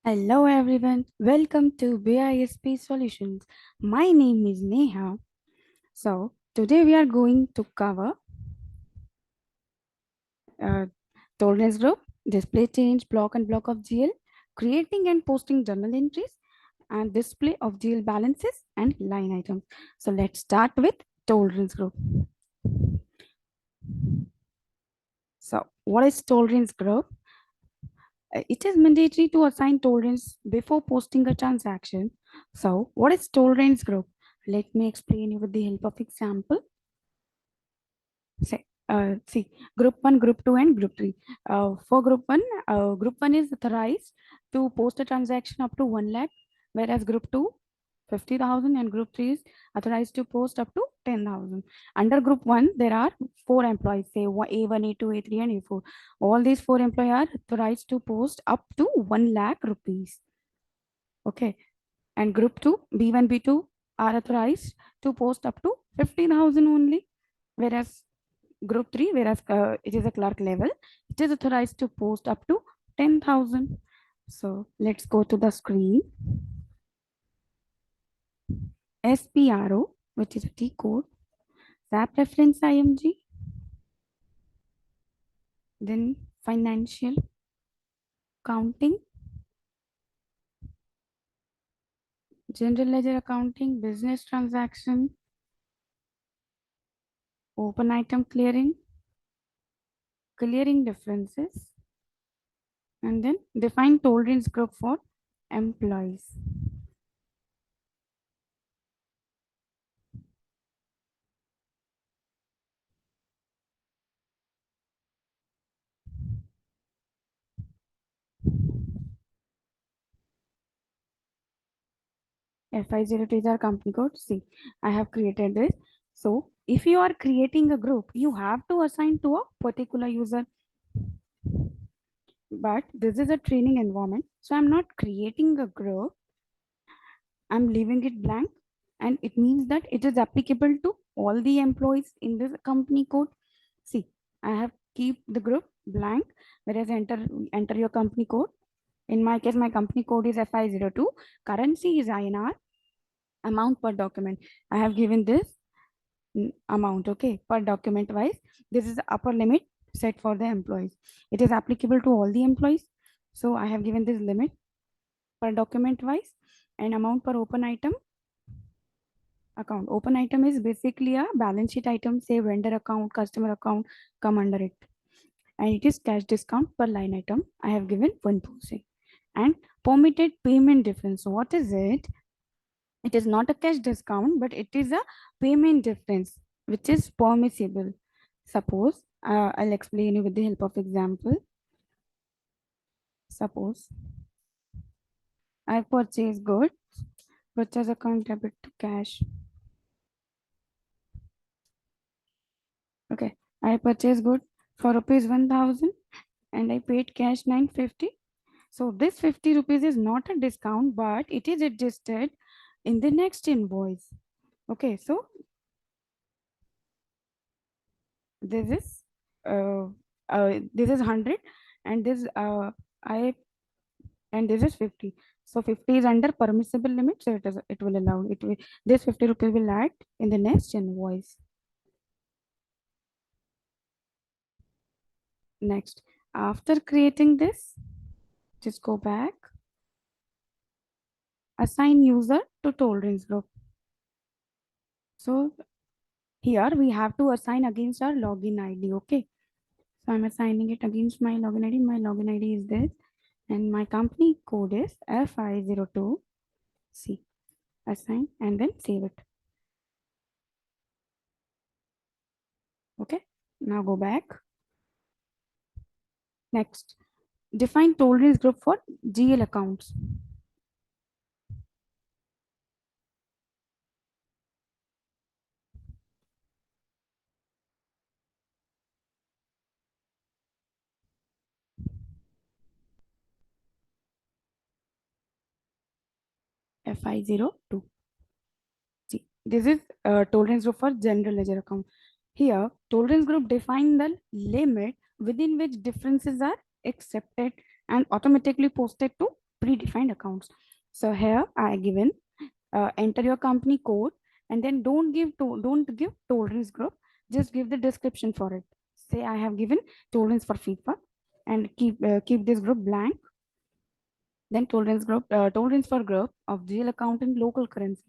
Hello everyone, welcome to BISP Solutions. My name is Neha. So, today we are going to cover uh, tolerance group, display change, block and block of GL, creating and posting journal entries, and display of GL balances and line items. So, let's start with tolerance group. So, what is tolerance group? It is mandatory to assign tolerance before posting a transaction. So, what is tolerance group? Let me explain you with the help of example. See, group 1, group 2, and group 3. For group 1 is authorized to post a transaction up to 1 lakh, whereas group 2, 50,000, and group 3 is authorized to post up to 10,000. Under group 1, there are 4 employees, say A1, A2, A3, and A4. All these 4 employees are authorized to post up to 1 lakh rupees. Okay. And group 2, B1, B2 are authorized to post up to 50,000 only, whereas group 3, whereas it is a clerk level, it is authorized to post up to 10,000. So let's go to the screen. SPRO, which is a T code, SAP reference IMG, then financial accounting, general ledger accounting, business transaction, open item clearing, clearing differences, and then define tolerance group for employees. FI02 is our company code. See, I have created this. So if you are creating a group, you have to assign to a particular user. But this is a training environment. So I'm not creating a group. I'm leaving it blank. And it means that it is applicable to all the employees in this company code. See, I have keep the group blank, whereas enter your company code. In my case, my company code is FI02. Currency is INR. Amount per document. I have given this amount, okay, per document wise. This is the upper limit set for the employees. It is applicable to all the employees. So I have given this limit per document wise, and amount per open item account. Open item is basically a balance sheet item, say vendor account, customer account, come under it. And it is cash discount per line item. I have given 1%. And permitted payment difference. So what is it? It is not a cash discount, but it is a payment difference which is permissible. Suppose I'll explain you with the help of example. Suppose I purchase goods, purchase account debit to cash. Okay, I purchase good for rupees 1,000 and I paid cash 950. So this 50 rupees is not a discount, but it is adjusted in the next invoice. Okay, so this is uh, this is 100 and this I and this is 50. So 50 is under permissible limit, so it will allow it will, this 50 rupees will add in the next invoice. Next, after creating this, just go back, assign user to tolerance group. So here we have to assign against our login ID. Okay, so I'm assigning it against my login ID. My login ID is this, and my company code is FI02. See, assign and then save it. Okay, now go back. Next, define tolerance group for GL accounts. FI02. See, this is tolerance group for general ledger account. Here, tolerance group define the limit within which differences are accepted and automatically posted to predefined accounts. So here I given enter your company code, and then don't give tolerance group, just give the description for it. Say I have given tolerance for FIFA, and keep this group blank. Then tolerance for group of GL account in local currency,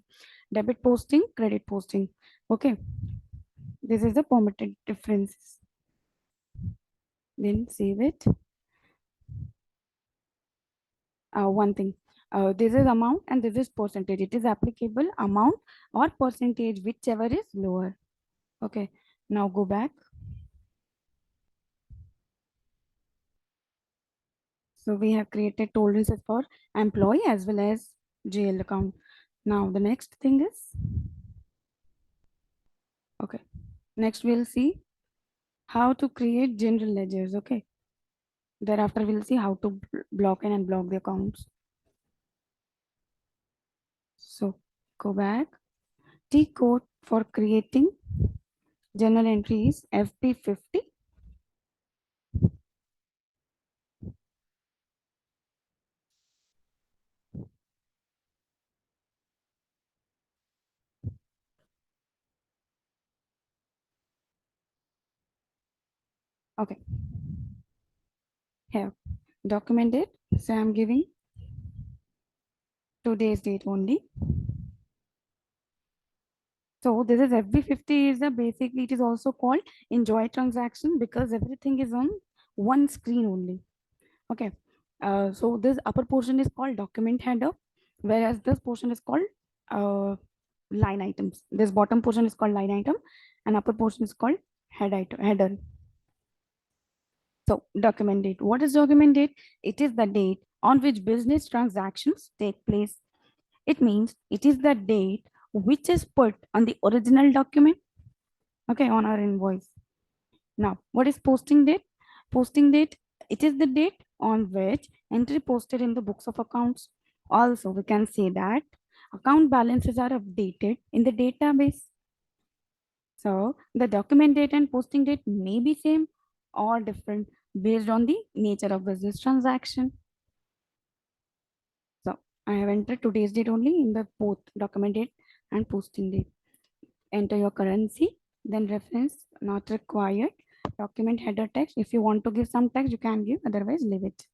debit posting, credit posting. Okay, this is the permitted differences. Then save it. One thing, this is amount and this is percentage. It is applicable amount or percentage, whichever is lower. Okay, now go back. So we have created tolerances for employee as well as GL account. Now the next thing is, okay, next we'll see how to create general ledgers. Okay, thereafter we'll see how to block and unblock the accounts. So go back. T code for creating journal entry is FP50. Okay, here document it. So I'm giving today's date only. So this is FB50 is a basically, it is also called enjoy transaction because everything is on one screen only. Okay. So this upper portion is called document header, whereas this portion is called uh, line items. This bottom portion is called line item, and upper portion is called header. So document date. What is document date? It is the date on which business transactions take place. It means it is the date which is put on the original document, okay, on our invoice. Now, what is posting date? Posting date, it is the date on which entry posted in the books of accounts. Also, we can say that account balances are updated in the database. So, the document date and posting date may be same or different based on the nature of business transaction. So, I have entered today's date only in the both document date and posting date. Enter your currency, then reference not required. Document header text. If you want to give some text, you can give, otherwise leave it.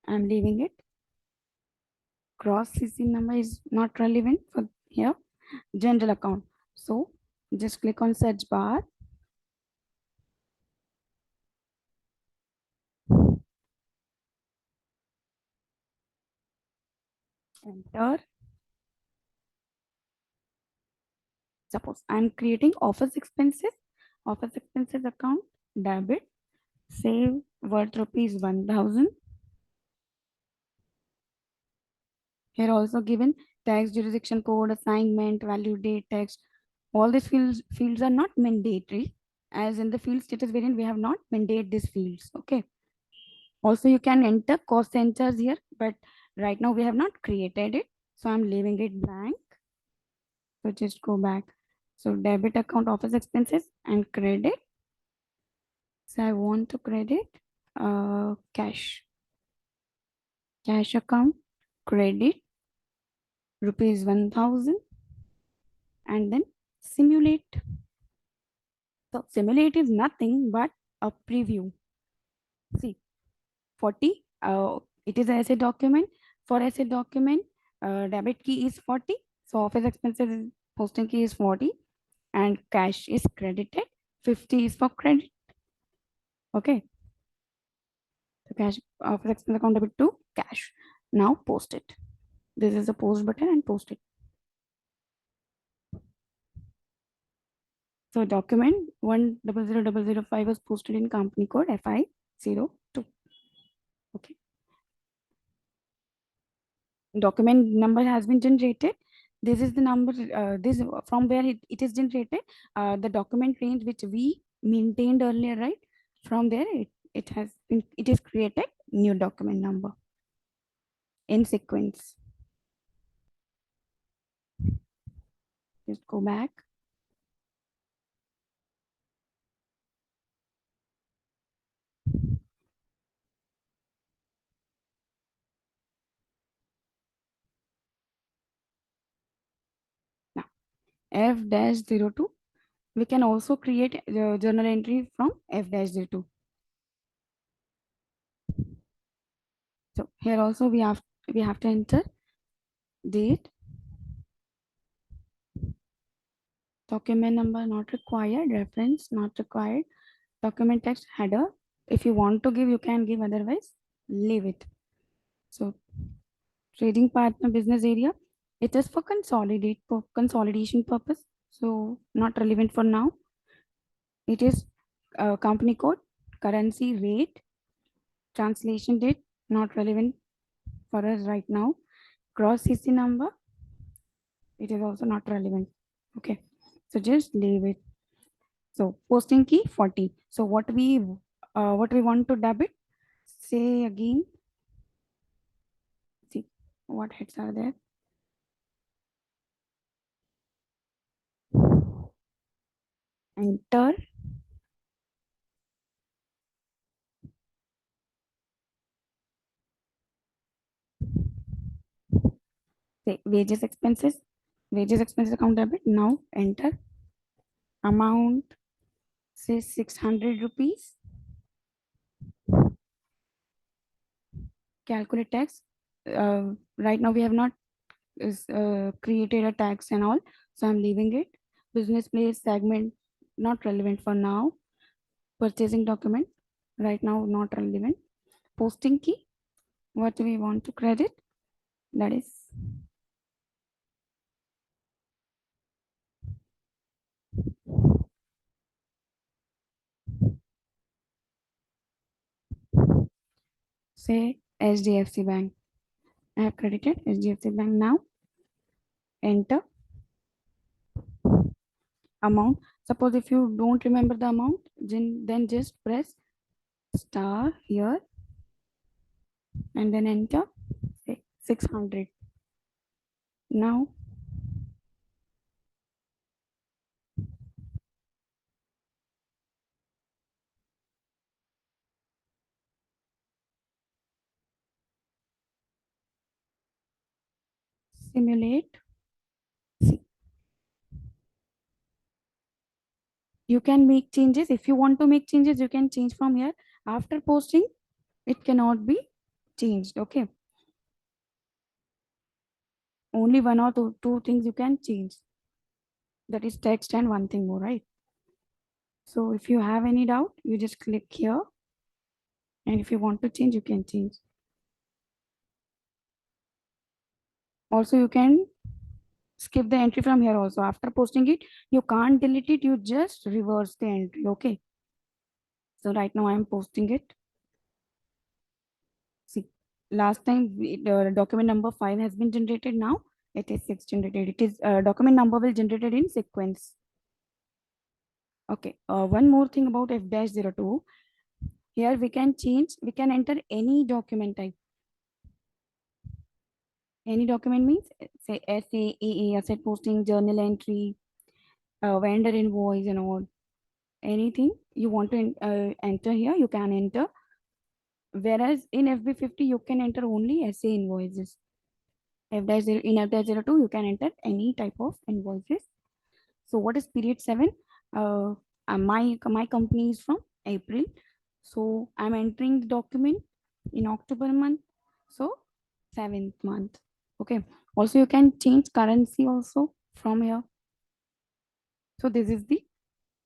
I'm leaving it. Cross CC number is not relevant for here. General account. So just click on search bar. Enter. Suppose I'm creating office expenses. Office expenses account, debit, save worth rupees 1000. Here also given tax jurisdiction code, assignment, value date, text. All these fields are not mandatory. As in the field status variant, we have not mandated these fields. Okay. Also, you can enter cost centers here, but right now we have not created it. So I'm leaving it blank. So just go back. So debit account office expenses and credit. So I want to credit cash. Cash account, credit, rupees 1000, and then simulate. So simulate is nothing but a preview. See, 40, it is a asset document. For asset document, debit key is 40. So office expenses posting key is 40 and cash is credited. 50 is for credit. Okay. So cash office expense account debit to cash. Now post it. This is the post button and post it. So document 100005 was posted in company code FI02. Okay. Document number has been generated. This is the number, this from where it is generated, the document range which we maintained earlier, right? From there it is created new document number in sequence. Just go back. F-02. We can also create the journal entry from F-02. So here also we have to enter date, document number not required, reference not required, document text header. If you want to give, you can give, otherwise leave it. So trading partner business area, it is for consolidation purpose, so not relevant for now. It is company code, currency rate, translation date, not relevant for us right now. Cross CC number, it is also not relevant. Okay, so just leave it. So posting key 40. So what we want to debit, say again. See what hits are there. Enter. Say wages expenses account debit. Now enter amount, say 600 rupees. Calculate tax. Right now we have not created a tax and all, so I'm leaving it. Business place segment, not relevant for now. Purchasing document, right now not relevant. Posting key, what we want to credit, that is say HDFC Bank. I have credited HDFC Bank. Now enter amount. Suppose if you don't remember the amount, then just press star here and then enter, say 600. Now simulate. See, you can make changes. If you want to make changes, you can change from here. After posting, it cannot be changed. Okay, only one or two things you can change, that is text and one thing more, right? So if you have any doubt, you just click here, and if you want to change, you can change. Also, you can skip the entry from here also. After posting it, you can't delete it, you just reverse the entry. Okay, so right now I am posting it. See, last time the document number 5 has been generated. Now it is 6 generated. It is document number will generated in sequence. Okay, one more thing about F-02. Here we can change, we can enter any document type. Any document means, say SA, AA, asset posting, journal entry, vendor invoice and all. Anything you want to enter here, you can enter. Whereas in FB50, you can enter only SA invoices. In F-02, you can enter any type of invoices. So what is period 7? My company is from April. So I'm entering the document in October month. So 7th month. Okay. Also, you can change currency also from here. So this is the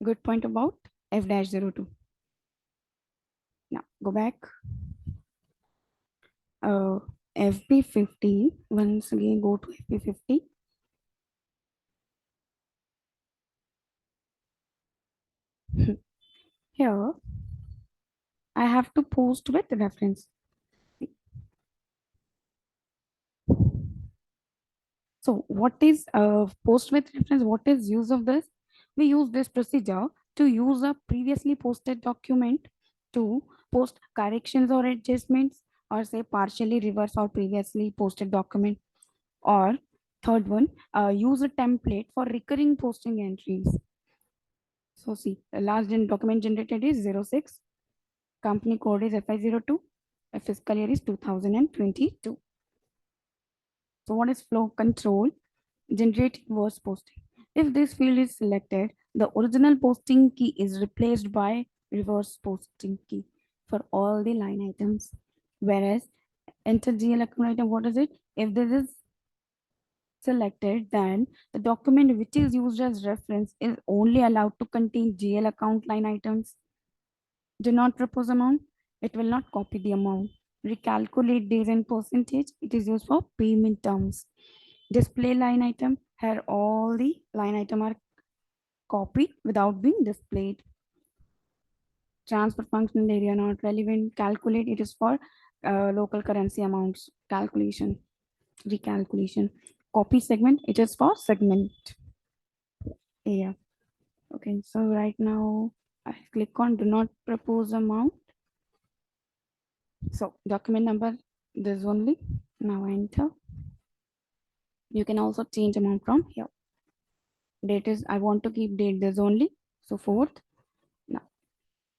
good point about F-02. Now go back. Uh, FB50. Once again, go to FB50. Here, I have to post with reference. So what is post with reference? What is use of this? We use this procedure to use a previously posted document to post corrections or adjustments, or say partially reverse or previously posted document. Or third one, use a template for recurring posting entries. So see, the last document generated is 06, company code is FI02, fiscal year is 2022. So what is flow control? Generate invoice posting. If this field is selected, the original posting key is replaced by reverse posting key for all the line items. Whereas enter GL account item, what is it? If this is selected, then the document which is used as reference is only allowed to contain GL account line items. Do not propose amount, it will not copy the amount. Recalculate days and percentage, it is used for payment terms. Display line item, here all the line item are copied without being displayed. Transfer functional area not relevant. Calculate, it is for local currency amounts calculation, recalculation. Copy segment, it is for segment. Yeah. Okay, so right now I click on do not propose amount. So document number, this only. Now enter. You can also change amount from here. Date is, I want to keep date this only. So fourth. Now,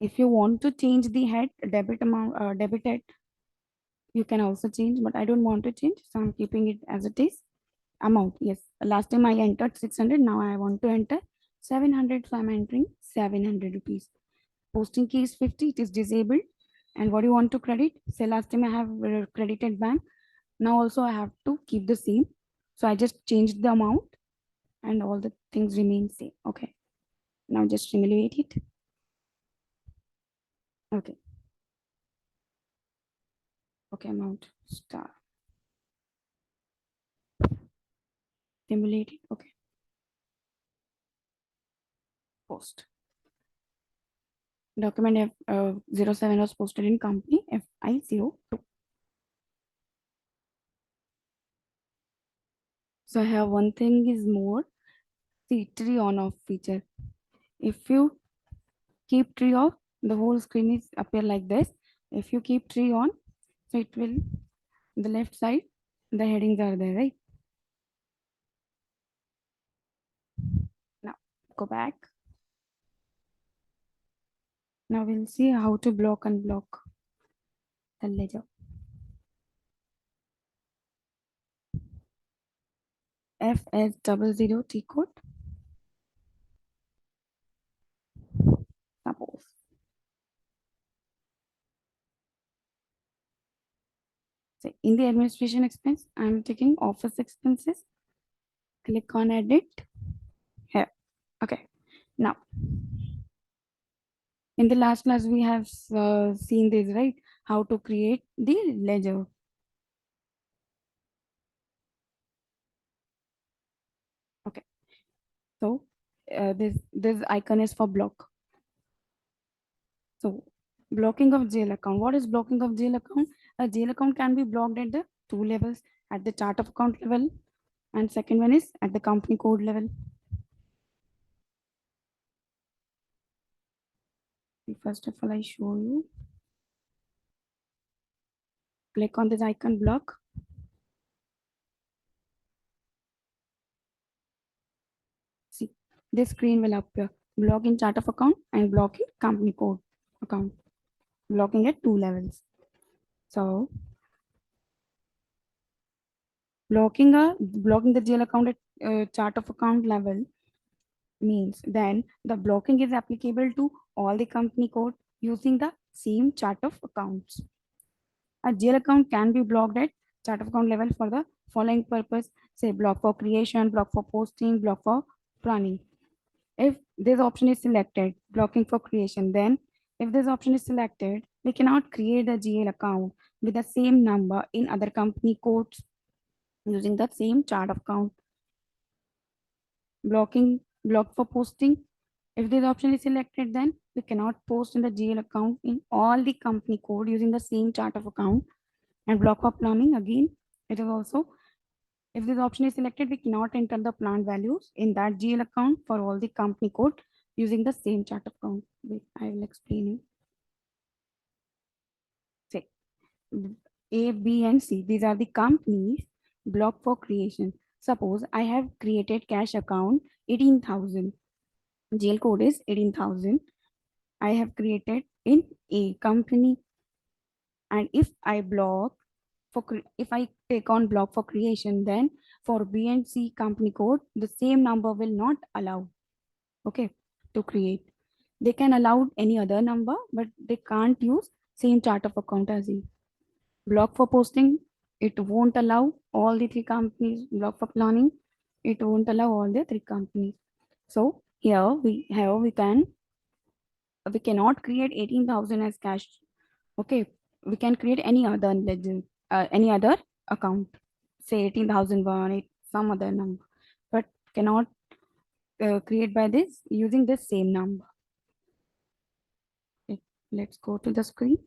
if you want to change the head debit amount, debit head, you can also change, but I don't want to change. So I'm keeping it as it is. Amount, yes. Last time I entered 600. Now I want to enter 700. So I'm entering 700 rupees. Posting key is 50. It is disabled. And what do you want to credit? Say last time I have credited bank. Now also I have to keep the same. So I just changed the amount and all the things remain same. Okay. Now just simulate it. Okay. Okay, amount star. Simulate it. Okay. Post. Document F07 was posted in company FI02. So I have one thing is more. See, tree on off feature. If you keep tree off, the whole screen is appear like this. If you keep tree on, so it will, the left side, the headings are there, right? Now go back. Now we'll see how to block and block the ledger. FS00T code. Suppose. So in the administration expense, I'm taking office expenses. Click on edit here. Okay. Now, in the last class, we have seen this, right? How to create the ledger. Okay. So this icon is for block. So blocking of jail account. What is blocking of jail account? A jail account can be blocked at the two levels, at the chart of account level, and second one is at the company code level. First of all, I show you. Click on this icon block. See, this screen will appear. Block in chart of account and block in company code account. Blocking at two levels. So blocking the GL account at chart of account level means then the blocking is applicable to all the company code using the same chart of accounts. A GL account can be blocked at chart of account level for the following purpose, say block for creation, block for posting, block for planning. If this option is selected, blocking for creation, then if this option is selected, we cannot create a GL account with the same number in other company codes using the same chart of account. Block for posting. If this option is selected, then we cannot post in the GL account in all the company code using the same chart of account. And block for planning, again, it is also, if this option is selected, we cannot enter the plant values in that GL account for all the company code using the same chart of account. Wait, I will explain you. Say A, B, and C. These are the companies. Block for creation. Suppose I have created cash account 18,000. GL code is 18,000. I have created in A company, and if I block for if I take on block for creation, then For B and C company code, the same number will not allow, okay, to create. They can allow any other number, but they can't use same chart of account as you. Block for posting, it won't allow all the three companies. Block for planning, it won't allow all the three companies. So here we cannot create 18,000 as cash. Okay, we can create any other legend, any other account, say 18,001, some other number, but cannot create by this using the same number. Okay, let's go to the screen.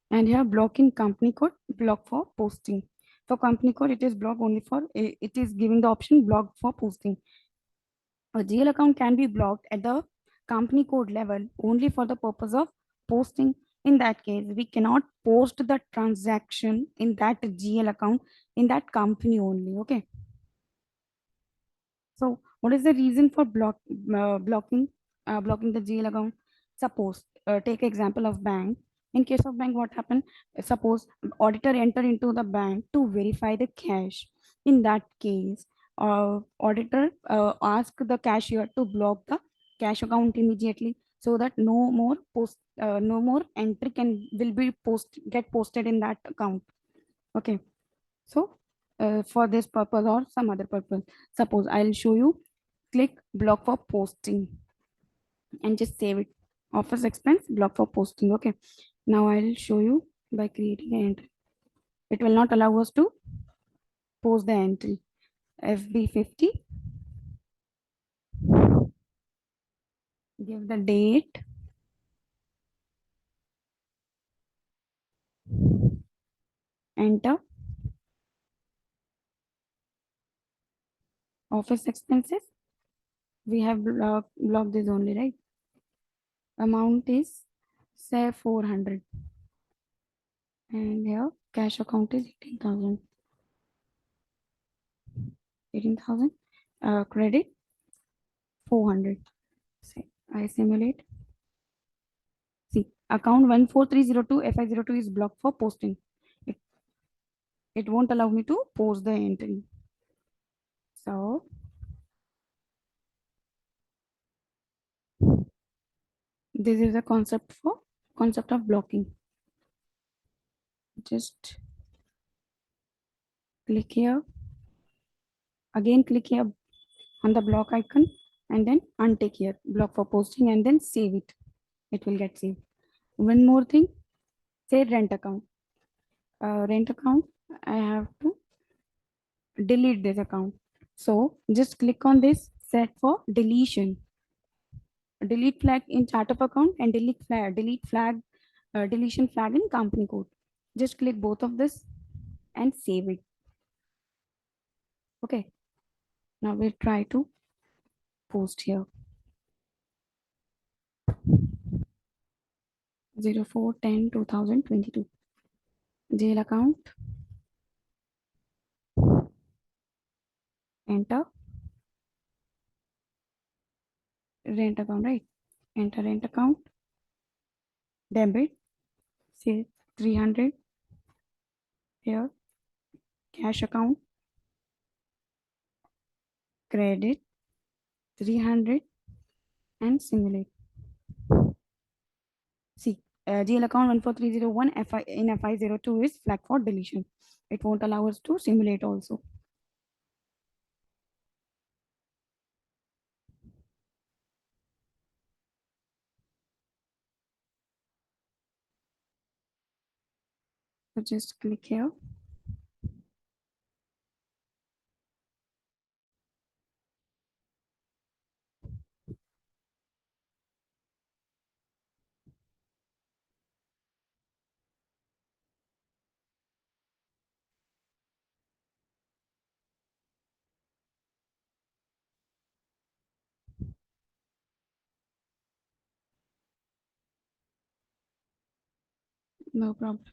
And here blocking company code, block for posting. For company code, it is block only for, it is giving the option block for posting. A GL account can be blocked at the company code level only for the purpose of posting. In that case, we cannot post the transaction in that GL account in that company only. Okay. So, what is the reason for blocking the GL account? Suppose, take example of bank. In case of bank, what happened? Suppose auditor enter into the bank to verify the cash. In that case, auditor ask the cashier to block the cash account immediately, so that no more entry can will be get posted in that account. Okay. So, for this purpose or some other purpose, suppose I'll show you, click block for posting and just save it. Office expense, block for posting. Okay. Now I'll show you by creating an entry. It will not allow us to post the entry. FB50, give the date, enter, office expenses. We have blocked this only, right? Amount is say 400, and here cash account is 18,000. 18,000. Credit 400. Say, I simulate. See, account 14302 FI02 is blocked for posting. It, it won't allow me to post the entry. So, this is a concept of blocking. Just click here. Again, click here on the block icon and then untick here. Block for posting and then save it. It will get saved. One more thing, say rent account. Rent account, I have to delete this account. So just click on this set for deletion. Delete flag in chart of account and deletion flag in company code. Just click both of this and save it. Okay. Now we'll try to post here. 04/10/2022. Jail account. Enter. Rent account, right? Enter rent account. Debit. Say 300. Here. Cash account. Credit 300 and simulate. See, GL account 14301 FI in FI02 is flag for deletion. It won't allow us to simulate also. So just click here. No problem.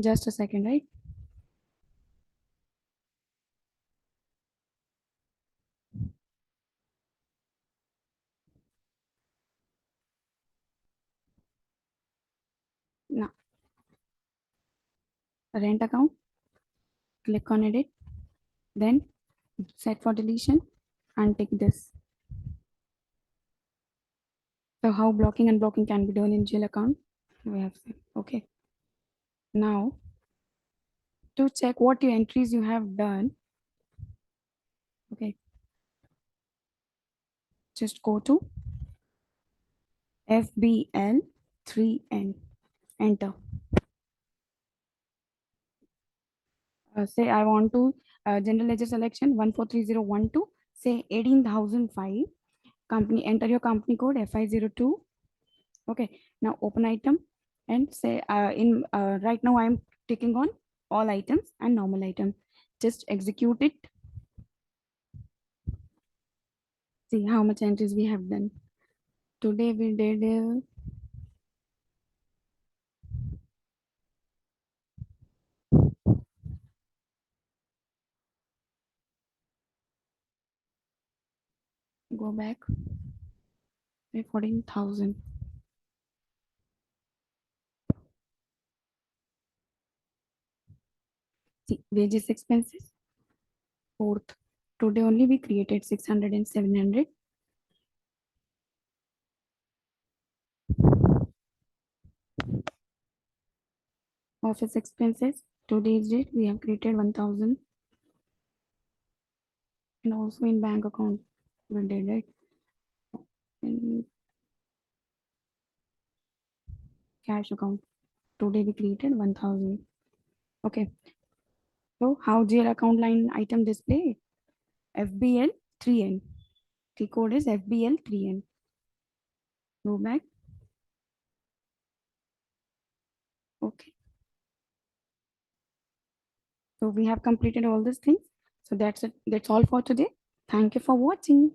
Just a second, right? rent account, click on edit, then set for deletion and take this. So how blocking and unblocking can be done in GL account? We have seen. Okay. Now to check what your entries you have done, okay, just go to FBL 3N, enter. Say I want to general ledger selection 143012, say 18,005. Company, enter your company code FI02. Okay, now open item and say in right now I am ticking on all items and normal item. Just execute it. See how much entries we have done. Today we did go back, say 14,000. See wages expenses. Fourth, today only we created 600 and 700. Office expenses. Today's date we have created 1,000, and also in bank account we did it. In cash account today we created 1,000. Okay, so how GL account line item display? FBL 3N. The code is FBL 3N. Go back. Okay. So we have completed all these things. So that's it. That's all for today. Thank you for watching.